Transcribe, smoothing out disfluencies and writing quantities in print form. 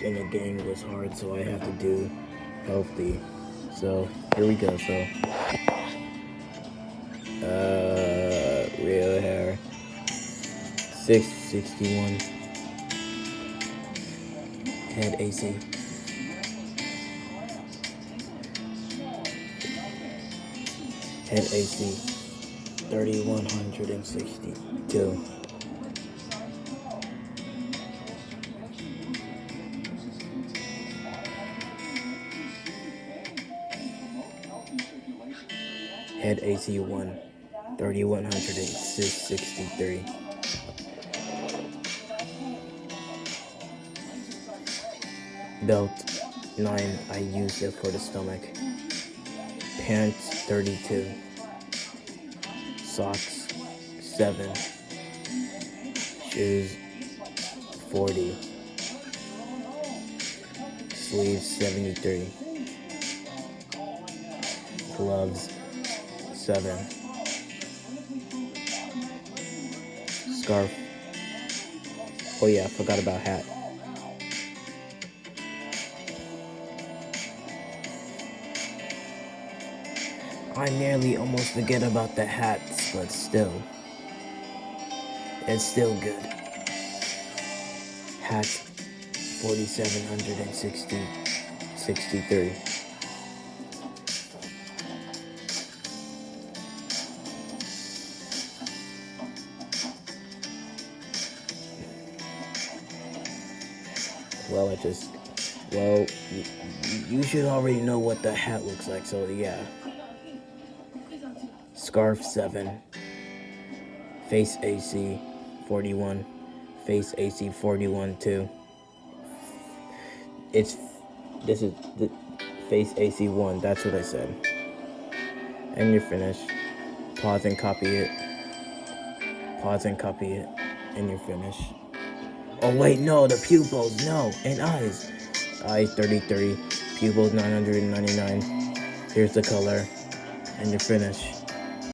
in the game was hard, so I have to do healthy. So here we go. So real hair 661 head AC head AC 3162 head AC 1 3163 belt 9, I used it for the stomach. Pants 32, socks 7, shoes 40, sleeves 73, gloves 7, scarf, oh yeah, I forgot about hat. I nearly almost forget about the hats, but still, it's still good. Hat 4763. Well, you should already know what the hat looks like, so yeah. Scarf 7, face AC 41, face AC 41 too. This is the face AC 1, that's what I said. And you're finished. Pause and copy it. And you're finished. Oh wait, no, the pupils, no, and eyes. Eyes 33, pupils 999. Here's the color, and you're finished.